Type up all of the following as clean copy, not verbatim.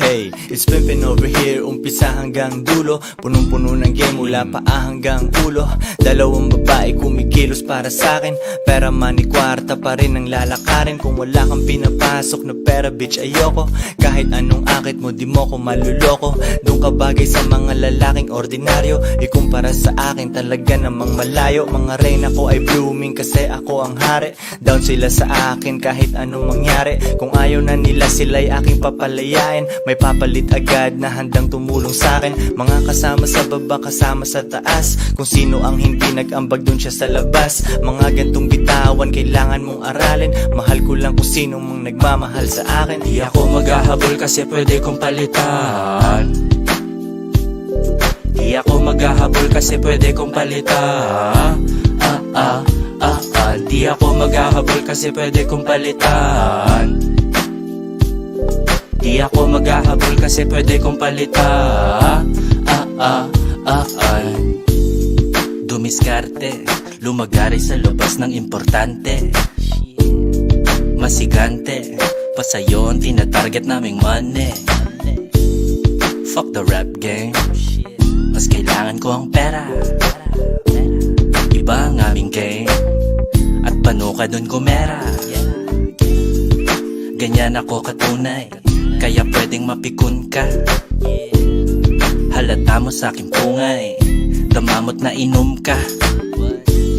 Hey, it's pimpin' over here, umpisa hanggang dulo. Punong-puno ng game mula paa hanggang ulo. Dalawang babae kumikilos para sa'kin. Pera money kwarta pa rin ang lalakarin. Kung wala kang pinapasok na pera bitch ayoko. Kahit anong akit mo di mo ko maluloko. Doon ka bagay sa mga lalaking ordinaryo. Ikumpara sa akin talaga namang malayo. Mga reyna ko ay blooming kasi ako ang hari. Down sila sa akin kahit anong mangyari. Kung ayaw na nila sila'y aking papalayain. May papalit agad na handang tumulong sa'kin. Mga kasama sa baba, kasama sa taas. Kung sino ang hindi nag-ambag dun siya sa labas. Mga gantong bitawan kailangan mong aralin. Mahal ko lang kung sino mang nagmamahal sa akin. Di ako maghahabol kasi pwede kong palitan. Di ako maghahabol kasi pwede kong palitan. Di ako maghahabol kasi pwede kong palitan. Di ako maghahabol kasi pwede kong palitan. Dumiskarte, lumagari sa labas ng importante. Masigante, pa sa'yo ang tinatarget naming money. Fuck the rap game, mas kailangan ko ang pera. Iba ang aming game, at pano ka dun gumera. Ganyan ako katunay, kaya pwedeng mapikon ka. Halata mo sa'king pungay, damamot na inom ka.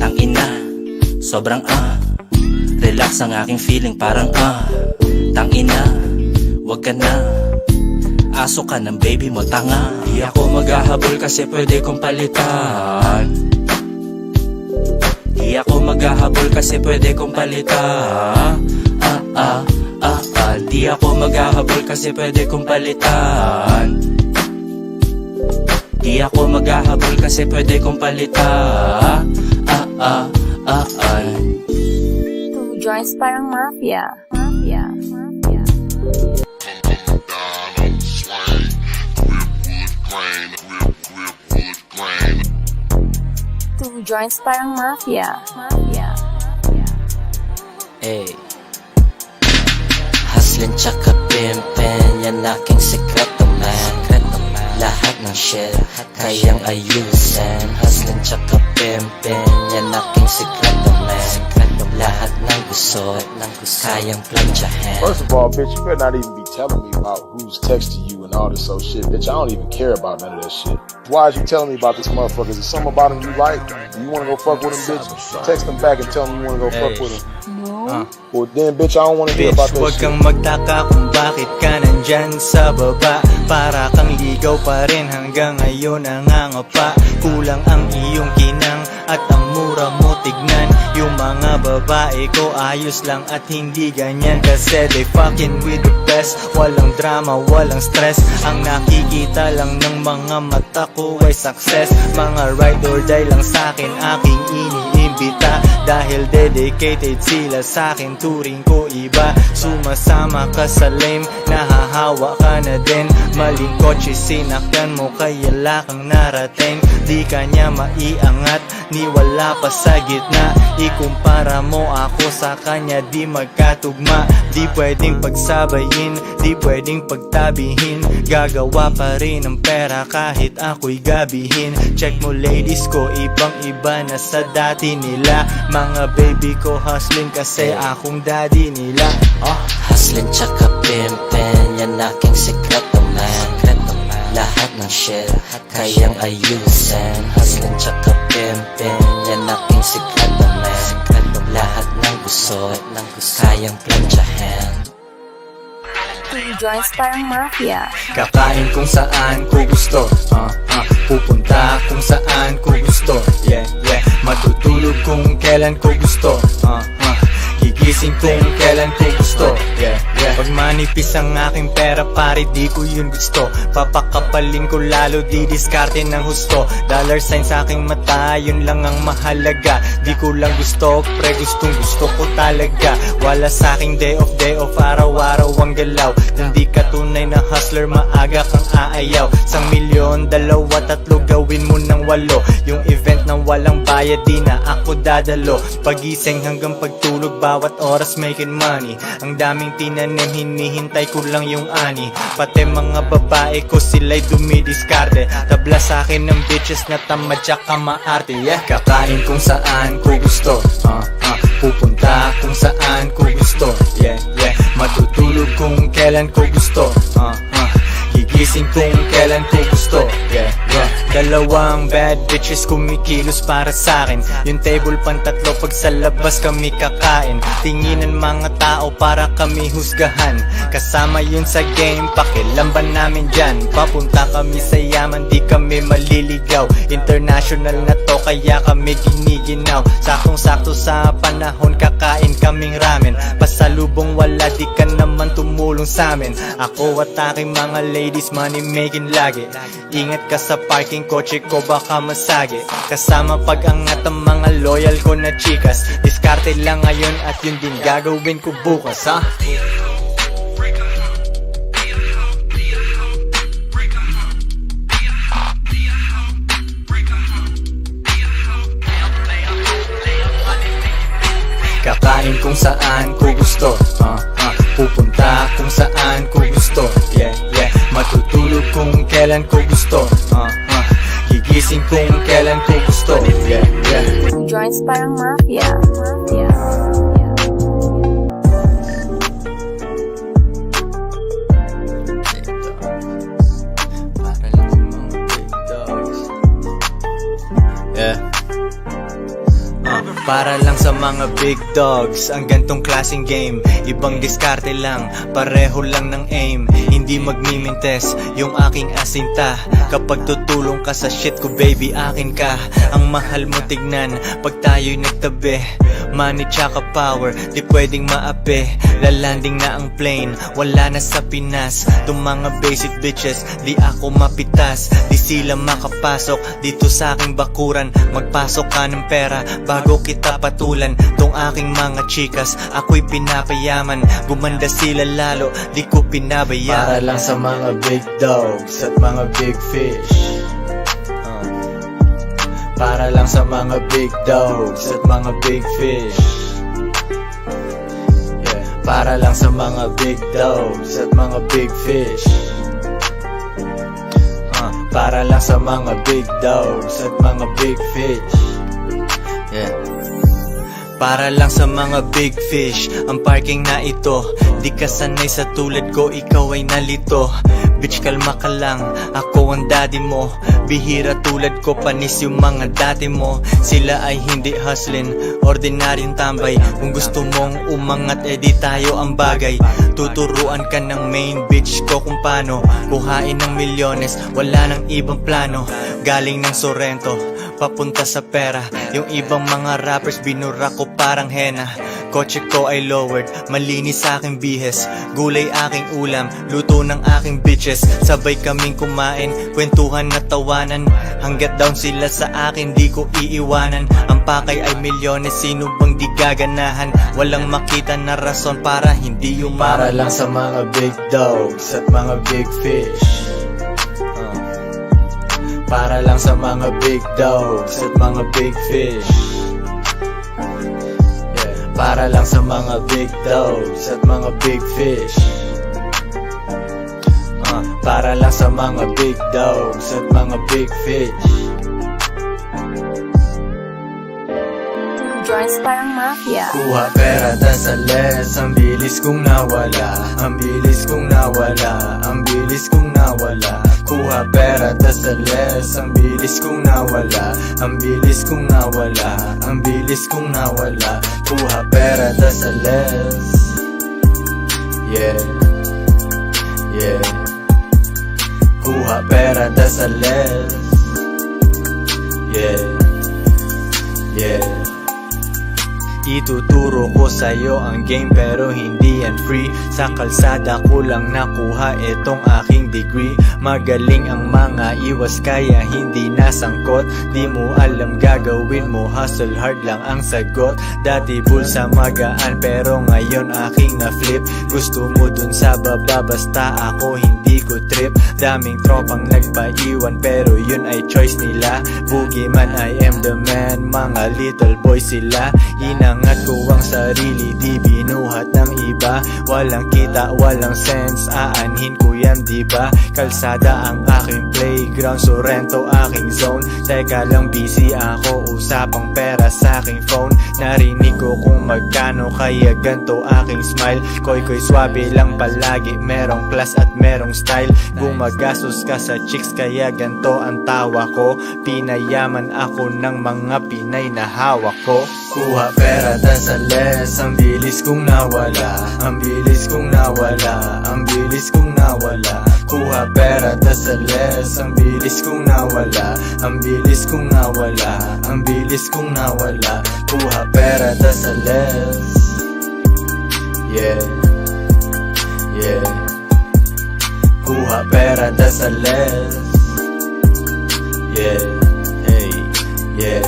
Tangina, sobrang relax ang aking feeling parang tangina, wag ka na. Aso ka ng baby mo tanga. Di ako maghahabol kasi pwede kong palitan. Di ako maghahabol kasi pwede kong palitan. Di ako maghahabol kasi pwede kong palitan. Di ako maghahabol kasi pwede kong palitan. Two joints parang mafia. Two joints parang mafia. Hey, hustlin' tsaka pimpin, yan aking sekreto man. Lahat ng shit kayang ayusin. Hustlin' tsaka pimpin, yan aking sekreto man. Lahat ng gusto kayang plansyahin. First of all, bitch, you better not even be telling me about who's texting you and all this old shit. Bitch, I don't even care about none of that shit. Why is you telling me about this motherfucker? Is there something about him you like? Do you wanna go fuck with him, bitch? Text him back and tell him you wanna go fuck with him. No? Well then, bitch, I don't wanna hear Bitch, about that huwag shit. kang magtaka kung bakit ka nandyan sa baba. Para kang ligaw pa rin hanggang ngayon nangangapa. Kulang ang iyong kinang at ang mura mo tignan. Yung mga babae ko ayos lang at hindi ganyan. Kasi they fucking with the best. Walang drama, walang stress. Ang nakikita lang ng mga mata ko ay success. Mga ride or die lang sa'kin aking iniimbita. Dahil dedicated sila sa'kin, turing ko iba. Sumasama ka sa lame, nahahawa ka na din. Maling kotse sinakyan mo kaya lakang narating. Di ka niya maiangat, ni wala pa sa gitna. Ikumpara mo ako sa kanya, di magkatugma. Di pwedeng pagsabayin, di pwedeng pagtabihin. Gagawa pa rin ng pera kahit ako'y gabihin. Check mo ladies ko, ibang iba na sa dati nila. Mga baby ko hustling kasi akong daddy nila. Hustlin' tsaka pimpin, yan aking sekreto man. Lahat ng shit kayang ayusin. Hustlin' tsaka pimpin, yan aking sekreto man. Lahat ng gusto kayang plansyahin. Two joints parang mafia. Kakain kung saan ko gusto, pupunta kung saan ko gusto, matutulog kung kailan ko gusto, gigising kung kailan ko gusto, Pag manipis ang aking pera pare di ko yun gusto. Papakapaling ko lalo di diskarte ng husto. Dollar sign sa aking mata yun lang ang mahalaga. Di ko lang gusto pre gustong gusto ko talaga. Wala sa aking day off araw-araw ang galaw. Kung di ka tunay na hustler maaga kang aayaw. 1,000,000, 2, 3 gawin mo ng 8. Yung event ng walang bayad di na ako dadalo. Pagising hanggang pagtulog bawat oras making money. Ang daming tinanim hinihintay ko lang yung ani. Pati mga babae ko sila'y dumidiskarte. Tabla sa'kin ng bitches na tamad tsaka maarte. Yeah, kakain kung saan ko gusto, pupunta kung saan ko gusto. Yeah, yeah, matutulog kung kailan ko gusto. Gigising kung kailan ko gusto. Yeah, yeah. Dalawang bad bitches kumikilos para sa'kin. Yung table pantatlo pag sa labas kami kakain. Tinginan mga tao para kami husgahan. Kasama yun sa game, pakilamban namin dyan. Papunta kami sa yaman, di kami maliligaw. International na to kaya kami giniginaw. Saktong-sakto sa panahon kakain kaming ramen. Pasalubong wala, di ka naman tumulong sa'min. Ako at aking mga ladies, money making lagi. Ingat ka sa parking, kotse ko baka masagi. Kasama pag-angat ang mga loyal ko na chikas. Diskarte lang ngayon at yun din gagawin ko bukas, ha? Kakain kung saan ko gusto, pupunta kung saan ko gusto. Yeah, yeah, matutulog kung kailan ko gusto. Gigising kung kailan ko gusto. Yeah, yeah. Two joints parang mafia. Para lang sa mga big dogs, ang gantong klaseng game. Ibang diskarte lang, pareho lang ng aim. Hindi magmimintes yung aking asinta. Kapag tutulong ka sa shit ko baby, akin ka. Ang mahal mo tignan pag tayo'y nagtabi. Money tsaka power, di pwedeng maapi. Lalanding na ang plane, wala na sa Pinas. Itong mga basic bitches, di ako mapitas. Di sila makapasok dito sa aking bakuran. Magpasok ka ng pera bago kita patulan. Tong aking mga chikas, ako'y pinapayaman. Gumanda sila lalo, di ko pinabayaan. Para lang sa mga big dogs at mga big fish. Para lang sa mga big dogs at mga big fish. Yeah. Para lang sa mga big dogs at mga big fish. Para lang sa mga big dogs at mga big fish. Yeah. Para lang sa mga big fish, ang parking na ito. Di ka sanay sa tulad ko, ikaw ay nalito. Bitch, kalma ka lang, ako ang daddy mo. Bihira tulad ko, panis yung mga dati mo. Sila ay hindi hustlin, ordinaryong tambay. Kung gusto mong umangat, edi tayo ang bagay. Tuturuan ka ng main bitch ko kung paano kuhain ng milyones, wala nang ibang plano. Galing ng Sorrento, papunta sa pera. Yung ibang mga rappers binura ko parang henna. Kotse ko ay lowered, malinis sa aking bihes. Gulay aking ulam, luto ng aking bitches. Sabay kaming kumain, kwentuhan na tawanan. Hanggat down sila sa akin, di ko iiwanan. Ang pakay ay milyones, sino bang di gaganahan? Walang makita na rason para hindi yumaman. Para lang sa mga big dogs at mga big fish. Para lang sa mga big dogs at mga big fish. Yeah. Para lang sa mga big dogs at mga big fish. Para lang sa mga big dogs at mga big fish. Joints parang mafia. Kuha pera tas alis, ang bilis kong nawala. Ang bilis kong nawala, ang bilis kong nawala. Kuha pera tas alis, ang bilis kong nawala. Ang bilis kong nawala, ang bilis kong nawala. Kuha pera tas alis. Yeah, yeah. Kuha pera tas alis. Yeah, yeah. Ituturo ko sa'yo ang game pero hindi yan free. Sa kalsada ko lang nakuha itong aking degree. Magaling ang mga iwas kaya hindi nasangkot. Di mo alam gagawin mo, hustle hard lang ang sagot. Dati bulsa magaan pero ngayon aking na-flip. Gusto mo dun sa baba basta ako hindi ko trip. Daming tropang nagpaiwan pero yun ay choice nila. Boogeyman, I am the man, mga little boy sila. Inang Inangat ko ang sarili, di binuhat ng iba. Walang kita, walang sense, aanhin ko yan diba? Kalsada ang aking playground, Sorrento aking zone. Teka lang, busy ako, usapang pera sa aking phone. Narinig ko kung magkano, kaya ganto aking smile. Koy swabe lang palagi, merong class at merong style. Gumagastos ka sa chicks, kaya ganto ang tawa ko. Pinayaman ako ng mga Pinay na hawak ko. Kuha pera tas alis, ang bilis kong nawala. Ang bilis kong nawala, ang bilis kong nawala. Kuha pera tas alis, ang bilis kong nawala. Ang bilis kong nawala, ang bilis kong nawala. Kuha pera tas alis. Yeah, yeah. Kuha pera tas alis. Yeah, hey, yeah.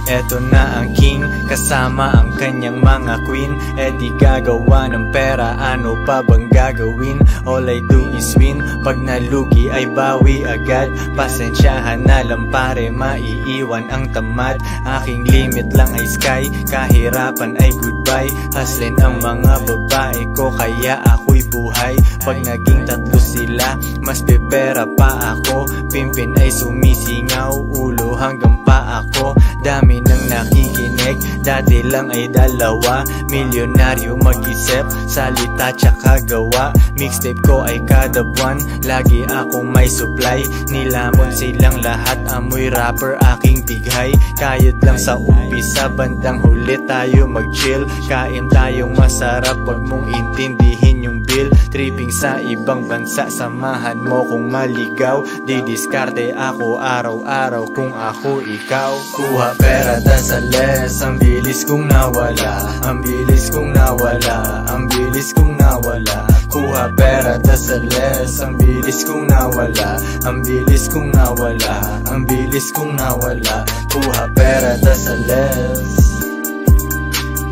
Eto na ang king, kasama ang kanyang mga queen. E di gagawa ng pera, ano pa bang gagawin? All I do is win, pag nalugi ay bawi agad. Pasensyahan na lang pare, maiiwan ang tamad. Aking limit lang ay sky, kahirapan ay goodbye. Hustling ang mga babae ko, kaya ako'y buhay. Pag naging tatlo sila, mas pepera pa ako. Pimpin ay sumisingaw, ulo hanggang pa ako. Dami nang nakikinig, dati lang ay dalawa. Milyonaryo mag-isip, salita tsaka gawa. Mixtape ko ay kada buwan, lagi akong may supply. Nilamon silang lahat, amoy rapper aking bighay. Kayod lang sa umpisa, bandang huli tayo mag-chill. Kain tayong masarap, wag mong intindihin yung bill. Tripping sa ibang bansa, samahan mo kung maligaw. Didiskarte ako araw-araw kung ako ikaw. Kuha pera tas alis, ang bilis kong nawala. Ang bilis kong nawala, ang bilis kong nawala. Kuha pera tas alis, ang bilis kong nawala. Ang bilis kong nawala, ang bilis kong nawala. Kuha pera tas alis.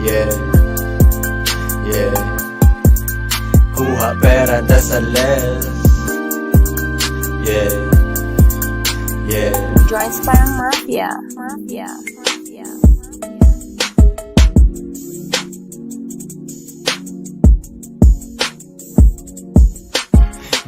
Yeah, yeah. Kuha pera tas alis. Yeah, yeah. Joints parang mafia. Mafia. Mafia.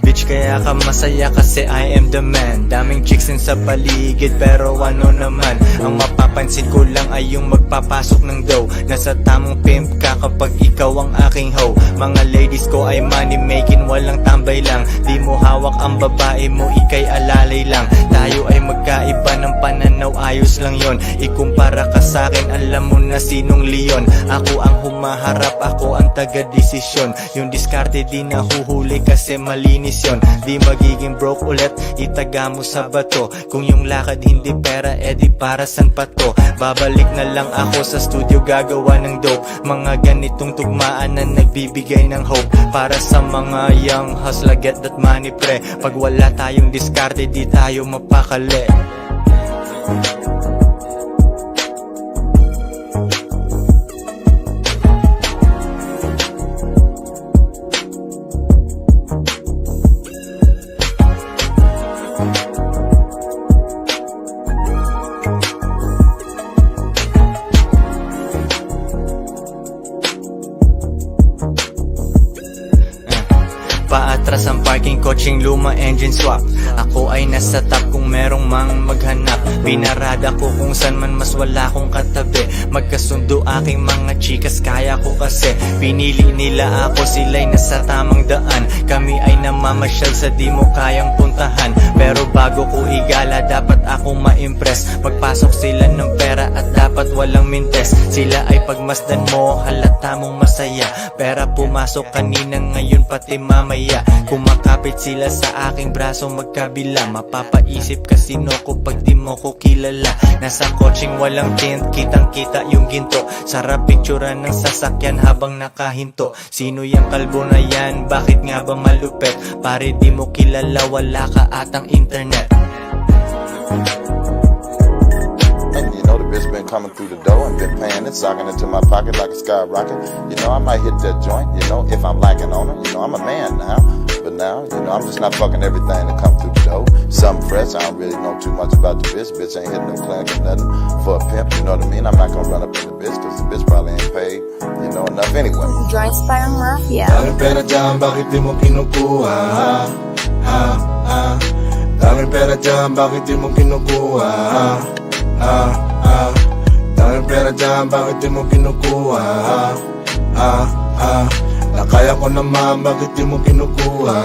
Bitch, kaya ka masaya kasi I am the man. Daming chicks din sa paligid, pero ano naman, ang mapapansin ko lang ay yung magpapasok ng dough. Nasa tamang pimp ka kapag ikaw ang aking hoe. Mga ladies ko ay money making, walang tambay lang. Di mo hawak ang babae mo, ikay alalay lang. Tayo ay magkaiba ng pananaw, ayos lang yon. Ikumpara ka sa'kin, alam mo na sinong leon. Ako ang humaharap, ako ang taga-desisyon. Yung diskarte di nahuhuli kasi malinis yon. Di magiging broke ulit, itaga mo sa bato. Kung yung lakad hindi pera, edi para san pa to? Babalik na lang ako sa studio, gagawa ng dope. Mga ganitong tugmaan na nagbibigay ng hope. Para sa mga young hustler, get that money pre. Pag wala tayong diskarte, di tayo mapakali. Paatras ang parking, coaching luma, engine swap. Ako ay nasa top kung merong mang maghanap. Pinarada ko kung san man, mas wala kong katabi. Magkasundo aking mga chikas, kaya ko kasi. Pinili nila ako, sila'y nasa tamang daan. Kami ay namamasyal sa di mo kayang puntahan. Pero bago ko igala, dapat ako ma-impress. Magpasok sila ng pera at dapat walang mintes. Sila ay pagmasdan mo, halata mong masaya. Pera pumasok kanina, ngayon pati mamaya. Kumakapit sila sa aking braso magkabila. Mapapaisip ka sino ko pag di mo ko kilala. Nasa coaching walang tint, kitang kita yung ginto. Sarap picturean ng sasakyan habang nakahinto. Sino yung kalbo na yan? Bakit nga ba malupit? Pare di mo kilala, wala ka atang internet. And you know the bitch been coming through the door and been paying it, socking it to my pocket like a skyrocket. You know I might hit that joint, you know, if I'm lacking on her. You know I'm a man now, but now, you know, I'm just not fucking everything that come through the door. dough. Something fresh, I don't really know too much about the bitch. Bitch ain't hitting no clinic or nothing for a pimp, you know what I mean? I'm not gonna run up in the bitch, cause the bitch probably ain't paid, you know, enough anyway. Join Spyro Mafia. Daming pera dyan, bakit di mo kinukuha? Daming pera dyan, bakit di mo kinukuha? Daming pera dyan, bakit di mo kinukuha? Na kaya ko naman, bakit di mo kinukuha?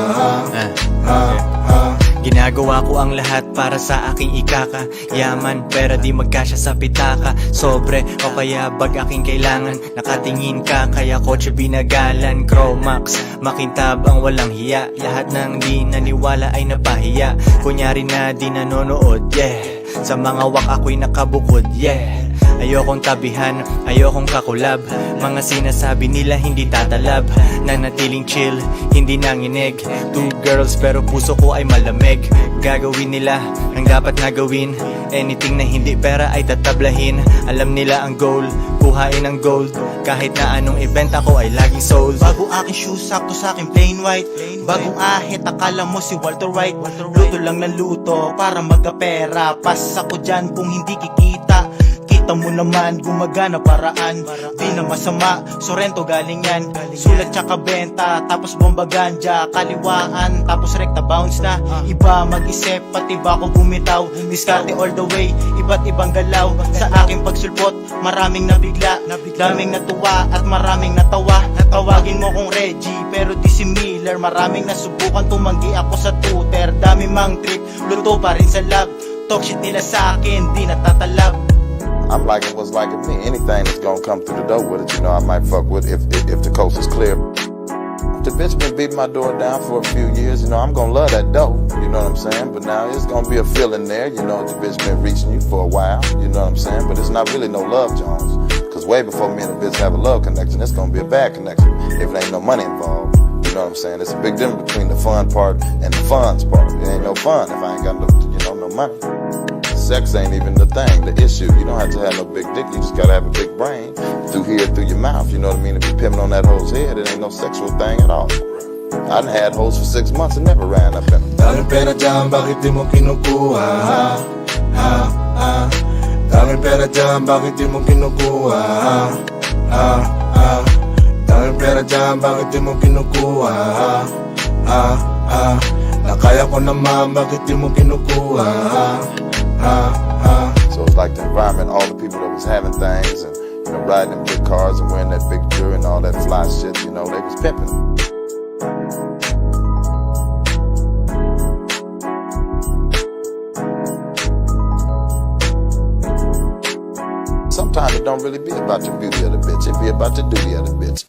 Ginagawa ko ang lahat para sa aking ikaka. Yaman, pera di magkasya sa pitaka. Sobre o kaya bag aking kailangan. Nakatingin ka, kaya kotse binagalan. Cromax, makintab ang walang hiya. Lahat ng di naniwala ay napahiya. Kunyari na di nanonood, yeah. Sa mga wak ako'y nakabukod, yeah. Ayokong tabihan, ayokong kakulab. Mga sinasabi nila hindi tatalab. Nanatiling chill, hindi nanginig. 2 girls pero puso ko ay malamig. Gagawin nila ang dapat na gawin. Anything na hindi pera ay tatablahin. Alam nila ang goal, kuhain ang gold. Kahit na anong event ako ay laging sold. Bago aking shoes, sakto sa akin plain white. Bagong ahit, akala mo si Walter White. Luto lang ng luto para magkapera. Pas ako dyan kung hindi kikita. Kita mo naman, gumagana paraan. Di na masama, Sorrento galing yan. Sulat tsaka benta, tapos bomba ganja. Kaliwaan, tapos rekta bounce na. Iba mag-isip, pati ba ako bumitaw. Diskarte all the way, iba't ibang galaw. Sa aking pagsulpot, maraming nabigla. Daming natuwa at maraming natawa. Tawagin mo kong Reggie, pero di si Miller. Maraming nasubukan, tumanggi ako sa tutor. Dami mang trip, luto pa rin sa lab. Talk shit nila sa akin, di natatalab. I'm liking what's liking me. Anything that's gonna come through the door with it, you know, I might fuck with if the coast is clear. The bitch been beating my door down for a few years, you know, I'm gonna love that dough, you know what I'm saying? But now it's gonna be a feeling there, you know, the bitch been reaching you for a while, you know what I'm saying? But it's not really no love, Jones. Cause way before me and the bitch have a love connection, it's gonna be a bad connection if there ain't no money involved. You know what I'm saying? It's a big difference between the fun part and the funds part. It ain't no fun if I ain't got no, you know, no money. Sex ain't even the thing, the issue. You don't have to have no big dick, you just gotta have a big brain. Through here, through your mouth, you know what I mean? If you pimping on that hoe's head, it ain't no sexual thing at all. I done had hoes for 6 months and never ran up in them. Daming pera dyan, bakit di mo kinukuha? Daming pera dyan, bakit di mo kinukuha? Daming pera dyan, bakit di mo kinukuha? Na kaya ko naman, bakit di mo kinukuha? So it's like the environment, all the people that was having things and, you know, riding them big cars and wearing that big jewelry and all that fly shit, you know, they was pimping. Sometimes it don't really be about the beauty of the bitch, it be about the duty of the bitch.